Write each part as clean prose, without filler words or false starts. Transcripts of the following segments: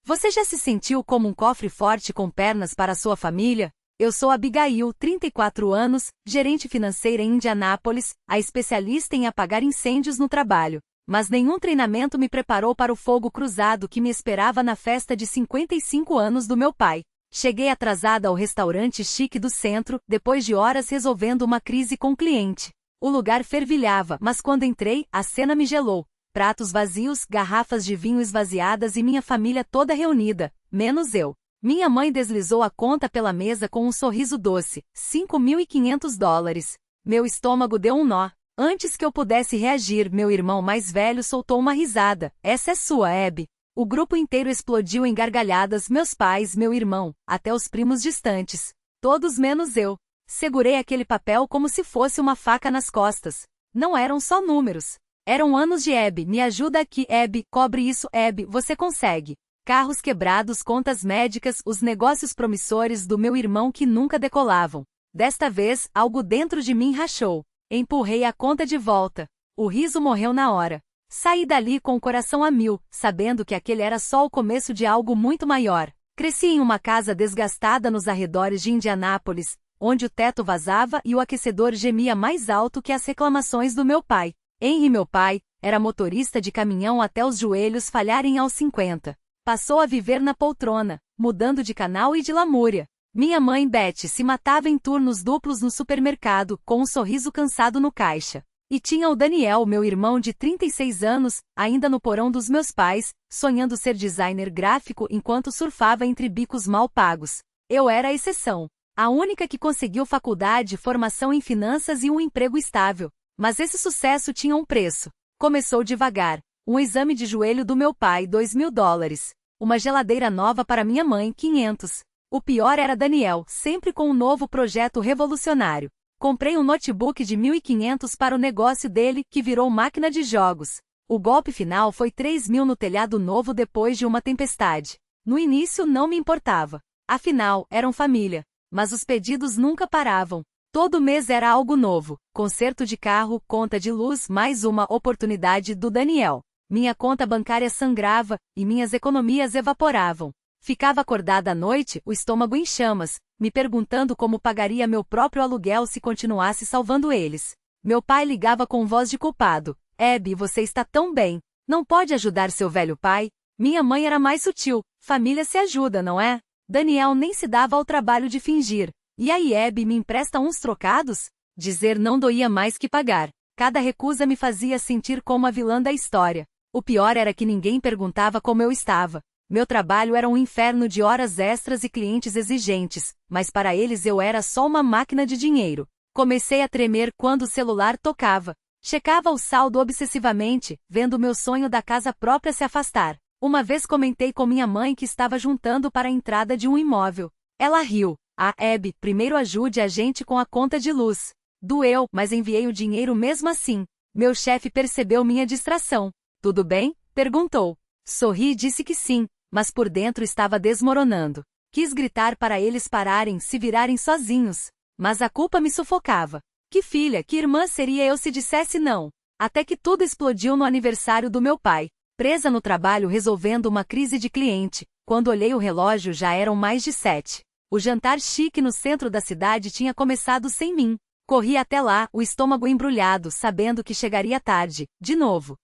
Você já se sentiu como um cofre forte com pernas para a sua família? Eu sou Abigail, 34 anos, gerente financeira em Indianápolis, a especialista em apagar incêndios no trabalho. Mas nenhum treinamento me preparou para o fogo cruzado que me esperava na festa de 55 anos do meu pai. Cheguei atrasada ao restaurante chique do centro, depois de horas resolvendo uma crise com o cliente. O lugar fervilhava, mas quando entrei, a cena me gelou. Pratos vazios, garrafas de vinho esvaziadas e minha família toda reunida, menos eu. Minha mãe deslizou a conta pela mesa com um sorriso doce, $5.500. Meu estômago deu um nó. Antes que eu pudesse reagir, meu irmão mais velho soltou uma risada. Essa é sua, Abby. O grupo inteiro explodiu em gargalhadas, meus pais, meu irmão, até os primos distantes. Todos menos eu. Segurei aquele papel como se fosse uma faca nas costas. Não eram só números. Eram anos de Abby, me ajuda aqui, Abby, cobre isso, Abby, você consegue. Carros quebrados, contas médicas, os negócios promissores do meu irmão que nunca decolavam. Desta vez, algo dentro de mim rachou. Empurrei a conta de volta. O riso morreu na hora. Saí dali com o coração a mil, sabendo que aquele era só o começo de algo muito maior. Cresci em uma casa desgastada nos arredores de Indianápolis, onde o teto vazava e o aquecedor gemia mais alto que as reclamações do meu pai. Henry, meu pai, era motorista de caminhão até os joelhos falharem aos 50. Passou a viver na poltrona, mudando de canal e de lamúria. Minha mãe, Betty, se matava em turnos duplos no supermercado, com um sorriso cansado no caixa. E tinha o Daniel, meu irmão de 36 anos, ainda no porão dos meus pais, sonhando ser designer gráfico enquanto surfava entre bicos mal pagos. Eu era a exceção. A única que conseguiu faculdade, formação em finanças e um emprego estável. Mas esse sucesso tinha um preço. Começou devagar. Um exame de joelho do meu pai, $2.000. Uma geladeira nova para minha mãe, 500. O pior era Daniel, sempre com um novo projeto revolucionário. Comprei um notebook de 1.500 para o negócio dele, que virou máquina de jogos. O golpe final foi 3.000 no telhado novo depois de uma tempestade. No início não me importava. Afinal, eram família. Mas os pedidos nunca paravam. Todo mês era algo novo. Conserto de carro, conta de luz, mais uma oportunidade do Daniel. Minha conta bancária sangrava, e minhas economias evaporavam. Ficava acordada à noite, o estômago em chamas, me perguntando como pagaria meu próprio aluguel se continuasse salvando eles. Meu pai ligava com voz de culpado. Abby, você está tão bem. Não pode ajudar seu velho pai? Minha mãe era mais sutil. Família se ajuda, não é? Daniel nem se dava ao trabalho de fingir. E aí, Abby, me empresta uns trocados? Dizer não doía mais que pagar. Cada recusa me fazia sentir como a vilã da história. O pior era que ninguém perguntava como eu estava. Meu trabalho era um inferno de horas extras e clientes exigentes, mas para eles eu era só uma máquina de dinheiro. Comecei a tremer quando o celular tocava. Checava o saldo obsessivamente, vendo meu sonho da casa própria se afastar. Uma vez comentei com minha mãe que estava juntando para a entrada de um imóvel. Ela riu. Abby, primeiro ajude a gente com a conta de luz. Doeu, mas enviei o dinheiro mesmo assim. Meu chefe percebeu minha distração. Tudo bem? Perguntou. Sorri e disse que sim, mas por dentro estava desmoronando. Quis gritar para eles pararem, se virarem sozinhos. Mas a culpa me sufocava. Que filha, que irmã seria eu se dissesse não? Até que tudo explodiu no aniversário do meu pai. Presa no trabalho resolvendo uma crise de cliente. Quando olhei o relógio já eram mais de 7. O jantar chique no centro da cidade tinha começado sem mim. Corri até lá, o estômago embrulhado, sabendo que chegaria tarde, de novo.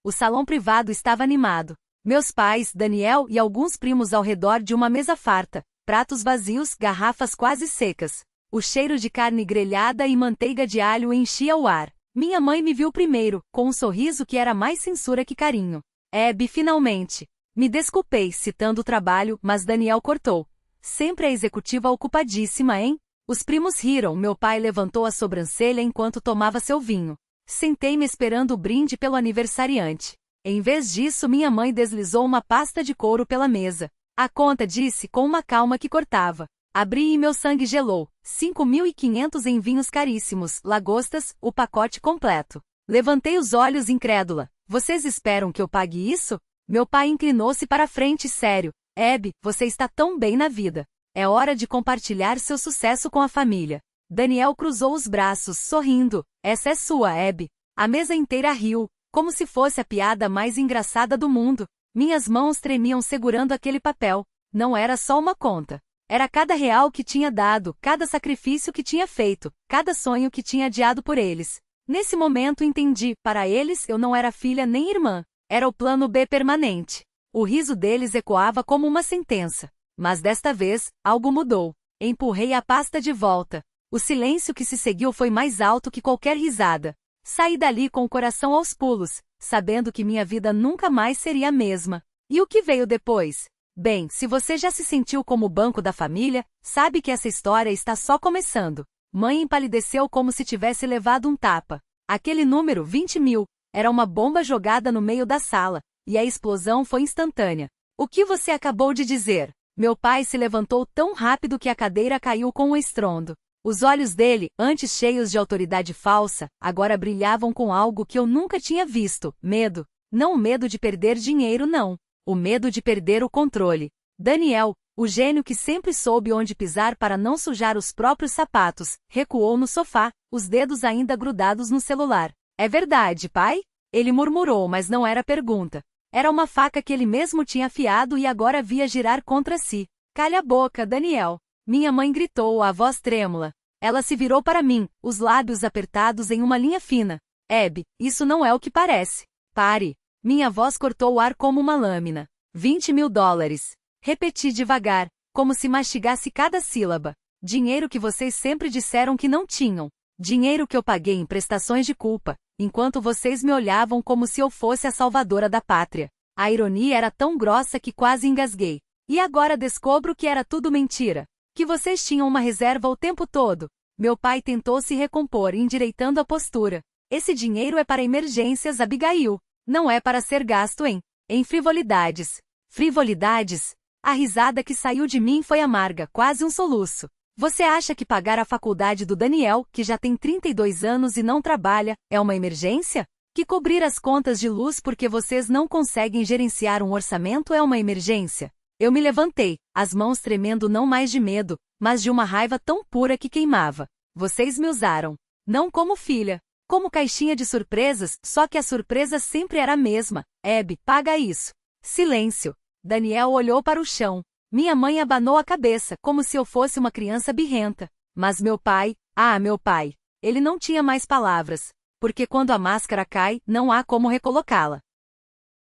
O salão privado estava animado. Meus pais, Daniel e alguns primos ao redor de uma mesa farta, pratos vazios, garrafas quase secas. O cheiro de carne grelhada e manteiga de alho enchia o ar. Minha mãe me viu primeiro, com um sorriso que era mais censura que carinho. Abby, finalmente. Me desculpei, citando o trabalho, mas Daniel cortou. Sempre a executiva ocupadíssima, hein? Os primos riram, meu pai levantou a sobrancelha enquanto tomava seu vinho. Sentei-me esperando o brinde pelo aniversariante. Em vez disso, minha mãe deslizou uma pasta de couro pela mesa. A conta, disse com uma calma que cortava. Abri e meu sangue gelou. 5.500 em vinhos caríssimos, lagostas, o pacote completo. Levantei os olhos incrédula. Vocês esperam que eu pague isso? Meu pai inclinou-se para frente sério. Abby, você está tão bem na vida. É hora de compartilhar seu sucesso com a família. Daniel cruzou os braços, sorrindo. Essa é sua, Abby. A mesa inteira riu, como se fosse a piada mais engraçada do mundo. Minhas mãos tremiam segurando aquele papel. Não era só uma conta. Era cada real que tinha dado, cada sacrifício que tinha feito, cada sonho que tinha adiado por eles. Nesse momento entendi, para eles eu não era filha nem irmã. Era o plano B permanente. O riso deles ecoava como uma sentença. Mas desta vez, algo mudou. Empurrei a pasta de volta. O silêncio que se seguiu foi mais alto que qualquer risada. Saí dali com o coração aos pulos, sabendo que minha vida nunca mais seria a mesma. E o que veio depois? Bem, se você já se sentiu como o banco da família, sabe que essa história está só começando. Mãe empalideceu como se tivesse levado um tapa. Aquele número, 20.000, era uma bomba jogada no meio da sala, e a explosão foi instantânea. O que você acabou de dizer? Meu pai se levantou tão rápido que a cadeira caiu com um estrondo. Os olhos dele, antes cheios de autoridade falsa, agora brilhavam com algo que eu nunca tinha visto: medo. Não o medo de perder dinheiro, não. O medo de perder o controle. Daniel, o gênio que sempre soube onde pisar para não sujar os próprios sapatos, recuou no sofá, os dedos ainda grudados no celular. É verdade, pai? Ele murmurou, mas não era pergunta. Era uma faca que ele mesmo tinha afiado e agora via girar contra si. Calha a boca, Daniel. Minha mãe gritou, a voz trêmula. Ela se virou para mim, os lábios apertados em uma linha fina. Abby, isso não é o que parece. Pare. Minha voz cortou o ar como uma lâmina. 20.000 dólares. Repeti devagar, como se mastigasse cada sílaba. Dinheiro que vocês sempre disseram que não tinham. Dinheiro que eu paguei em prestações de culpa, enquanto vocês me olhavam como se eu fosse a salvadora da pátria. A ironia era tão grossa que quase engasguei. E agora descubro que era tudo mentira. Que vocês tinham uma reserva o tempo todo. Meu pai tentou se recompor, endireitando a postura. Esse dinheiro é para emergências, Abigail. Não é para ser gasto em frivolidades. Frivolidades? A risada que saiu de mim foi amarga, quase um soluço. Você acha que pagar a faculdade do Daniel, que já tem 32 anos e não trabalha, é uma emergência? Que cobrir as contas de luz porque vocês não conseguem gerenciar um orçamento é uma emergência? Eu me levantei, as mãos tremendo não mais de medo, mas de uma raiva tão pura que queimava. Vocês me usaram. Não como filha. Como caixinha de surpresas, só que a surpresa sempre era a mesma. Abby, paga isso. Silêncio. Daniel olhou para o chão. Minha mãe abanou a cabeça, como se eu fosse uma criança birrenta. Mas meu pai, meu pai. Ele não tinha mais palavras. Porque quando a máscara cai, não há como recolocá-la.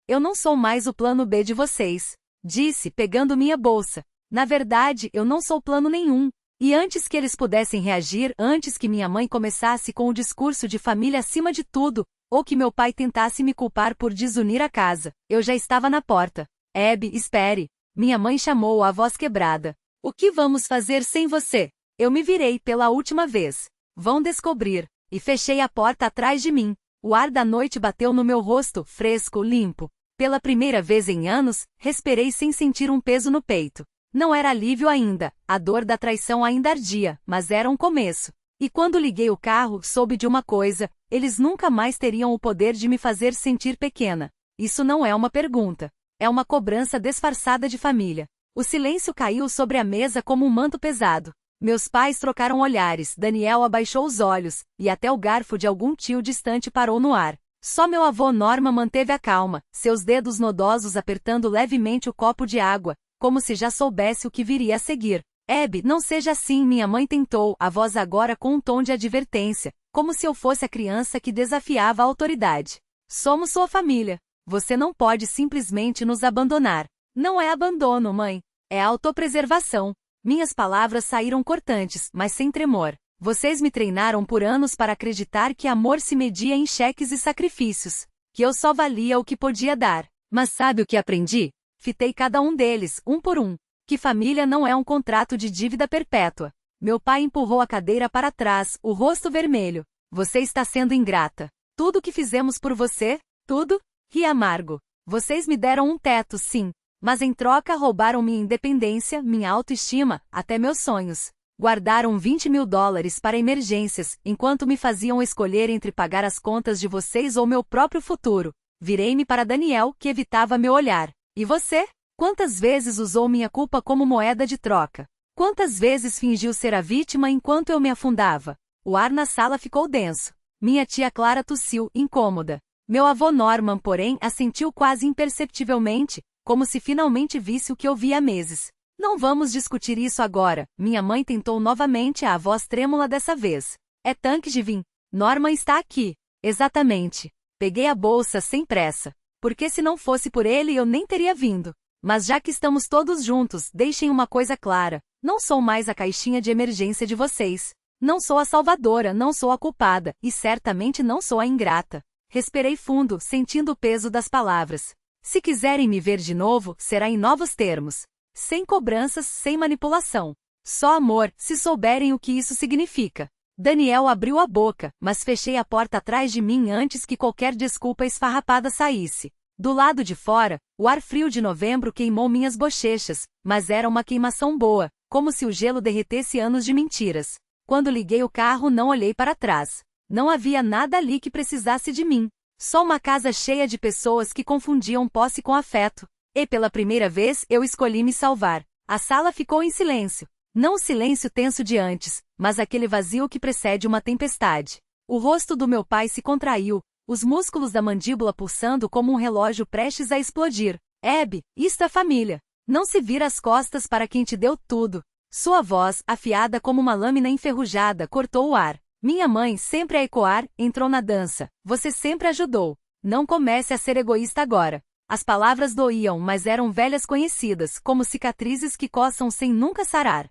Eu não sou mais o plano B de vocês. Disse, pegando minha bolsa. Na verdade, eu não sou plano nenhum. E antes que eles pudessem reagir, antes que minha mãe começasse com o discurso de família acima de tudo, ou que meu pai tentasse me culpar por desunir a casa, eu já estava na porta. Abby, espere. Minha mãe chamou a voz quebrada. O que vamos fazer sem você? Eu me virei pela última vez. Vão descobrir. E fechei a porta atrás de mim. O ar da noite bateu no meu rosto, fresco, limpo. Pela primeira vez em anos, respirei sem sentir um peso no peito. Não era alívio ainda, a dor da traição ainda ardia, mas era um começo. E quando liguei o carro, soube de uma coisa: eles nunca mais teriam o poder de me fazer sentir pequena. Isso não é uma pergunta. É uma cobrança disfarçada de família. O silêncio caiu sobre a mesa como um manto pesado. Meus pais trocaram olhares, Daniel abaixou os olhos, e até o garfo de algum tio distante parou no ar. Só meu avô Norma manteve a calma, seus dedos nodosos apertando levemente o copo de água, como se já soubesse o que viria a seguir. Abby, não seja assim, minha mãe tentou, a voz agora com um tom de advertência, como se eu fosse a criança que desafiava a autoridade. Somos sua família. Você não pode simplesmente nos abandonar. Não é abandono, mãe. É autopreservação. Minhas palavras saíram cortantes, mas sem tremor. Vocês me treinaram por anos para acreditar que amor se media em cheques e sacrifícios. Que eu só valia o que podia dar. Mas sabe o que aprendi? Fitei cada um deles, um por um. Que família não é um contrato de dívida perpétua. Meu pai empurrou a cadeira para trás, o rosto vermelho. Você está sendo ingrata. Tudo o que fizemos por você? Tudo? Ri amargo. Vocês me deram um teto, sim. Mas em troca roubaram minha independência, minha autoestima, até meus sonhos. Guardaram 20.000 dólares para emergências, enquanto me faziam escolher entre pagar as contas de vocês ou meu próprio futuro. Virei-me para Daniel, que evitava meu olhar. E você? Quantas vezes usou minha culpa como moeda de troca? Quantas vezes fingiu ser a vítima enquanto eu me afundava? O ar na sala ficou denso. Minha tia Clara tossiu, incômoda. Meu avô Norman, porém, assentiu quase imperceptivelmente, como se finalmente visse o que eu via há meses. Não vamos discutir isso agora, minha mãe tentou novamente, a voz trêmula dessa vez. É tanque de vinho. Norman está aqui. Exatamente. Peguei a bolsa sem pressa. Porque se não fosse por ele eu nem teria vindo. Mas já que estamos todos juntos, deixem uma coisa clara. Não sou mais a caixinha de emergência de vocês. Não sou a salvadora, não sou a culpada, e certamente não sou a ingrata. Respirei fundo, sentindo o peso das palavras. Se quiserem me ver de novo, será em novos termos. Sem cobranças, sem manipulação. Só amor, se souberem o que isso significa. Daniel abriu a boca, mas fechei a porta atrás de mim antes que qualquer desculpa esfarrapada saísse. Do lado de fora, o ar frio de novembro queimou minhas bochechas, mas era uma queimação boa, como se o gelo derretesse anos de mentiras. Quando liguei o carro não olhei para trás. Não havia nada ali que precisasse de mim. Só uma casa cheia de pessoas que confundiam posse com afeto. E pela primeira vez eu escolhi me salvar. A sala ficou em silêncio. Não o silêncio tenso de antes, mas aquele vazio que precede uma tempestade. O rosto do meu pai se contraiu, os músculos da mandíbula pulsando como um relógio prestes a explodir. Abby, isto é família. Não se vira as costas para quem te deu tudo. Sua voz, afiada como uma lâmina enferrujada, cortou o ar. Minha mãe, sempre a ecoar, entrou na dança. Você sempre ajudou. Não comece a ser egoísta agora. As palavras doíam, mas eram velhas conhecidas, como cicatrizes que coçam sem nunca sarar.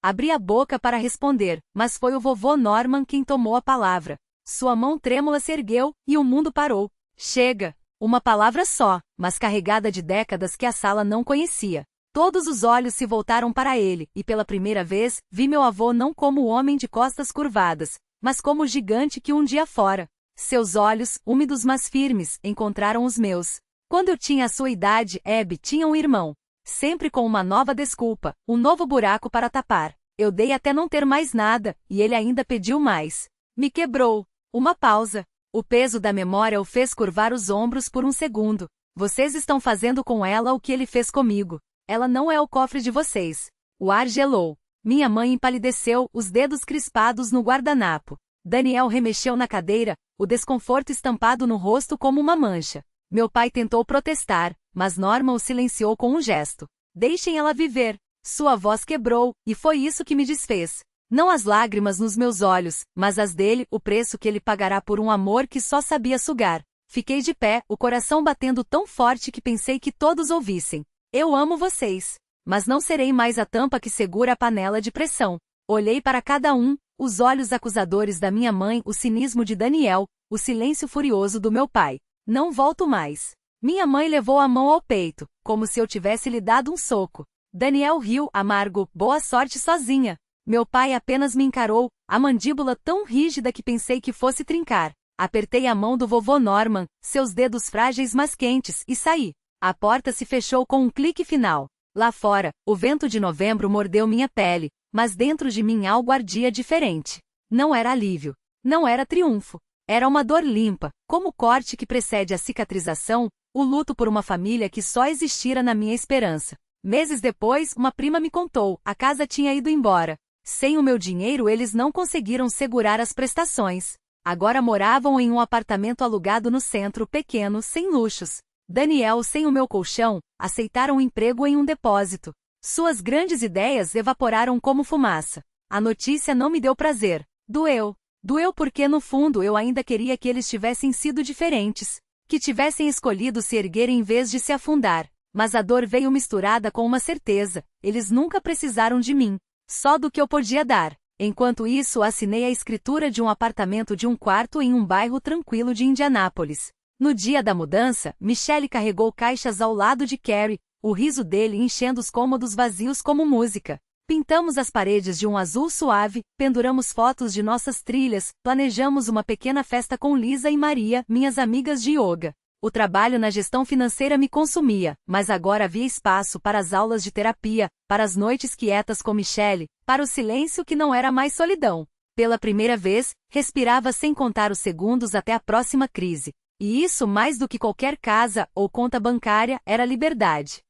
Abri a boca para responder, mas foi o vovô Norman quem tomou a palavra. Sua mão trêmula se ergueu, e o mundo parou. Chega! Uma palavra só, mas carregada de décadas que a sala não conhecia. Todos os olhos se voltaram para ele, e pela primeira vez, vi meu avô não como o homem de costas curvadas, mas como o gigante que um dia fora. Seus olhos, úmidos mas firmes, encontraram os meus. Quando eu tinha a sua idade, Abby tinha um irmão. Sempre com uma nova desculpa, um novo buraco para tapar. Eu dei até não ter mais nada, e ele ainda pediu mais. Me quebrou. Uma pausa. O peso da memória o fez curvar os ombros por um segundo. Vocês estão fazendo com ela o que ele fez comigo. Ela não é o cofre de vocês. O ar gelou. Minha mãe empalideceu, os dedos crispados no guardanapo. Daniel remexeu na cadeira, o desconforto estampado no rosto como uma mancha. Meu pai tentou protestar, mas Norma o silenciou com um gesto. Deixem ela viver. Sua voz quebrou, e foi isso que me desfez. Não as lágrimas nos meus olhos, mas as dele, o preço que ele pagará por um amor que só sabia sugar. Fiquei de pé, o coração batendo tão forte que pensei que todos ouvissem. Eu amo vocês. Mas não serei mais a tampa que segura a panela de pressão. Olhei para cada um, os olhos acusadores da minha mãe, o cinismo de Daniel, o silêncio furioso do meu pai. Não volto mais. Minha mãe levou a mão ao peito, como se eu tivesse lhe dado um soco. Daniel riu, amargo, boa sorte sozinha. Meu pai apenas me encarou, a mandíbula tão rígida que pensei que fosse trincar. Apertei a mão do vovô Norman, seus dedos frágeis mas quentes, e saí. A porta se fechou com um clique final. Lá fora, o vento de novembro mordeu minha pele, mas dentro de mim algo ardia diferente. Não era alívio. Não era triunfo. Era uma dor limpa, como o corte que precede a cicatrização, o luto por uma família que só existira na minha esperança. Meses depois, uma prima me contou, a casa tinha ido embora. Sem o meu dinheiro eles não conseguiram segurar as prestações. Agora moravam em um apartamento alugado no centro, pequeno, sem luxos. Daniel, sem o meu colchão, aceitaram um emprego em um depósito. Suas grandes ideias evaporaram como fumaça. A notícia não me deu prazer. Doeu. Doeu porque no fundo eu ainda queria que eles tivessem sido diferentes. Que tivessem escolhido se erguer em vez de se afundar. Mas a dor veio misturada com uma certeza. Eles nunca precisaram de mim. Só do que eu podia dar. Enquanto isso, assinei a escritura de um apartamento de um quarto em um bairro tranquilo de Indianápolis. No dia da mudança, Michelle carregou caixas ao lado de Carrie, o riso dele enchendo os cômodos vazios como música. Pintamos as paredes de um azul suave, penduramos fotos de nossas trilhas, planejamos uma pequena festa com Lisa e Maria, minhas amigas de yoga. O trabalho na gestão financeira me consumia, mas agora havia espaço para as aulas de terapia, para as noites quietas com Michelle, para o silêncio que não era mais solidão. Pela primeira vez, respirava sem contar os segundos até a próxima crise. E isso, mais do que qualquer casa ou conta bancária, era liberdade.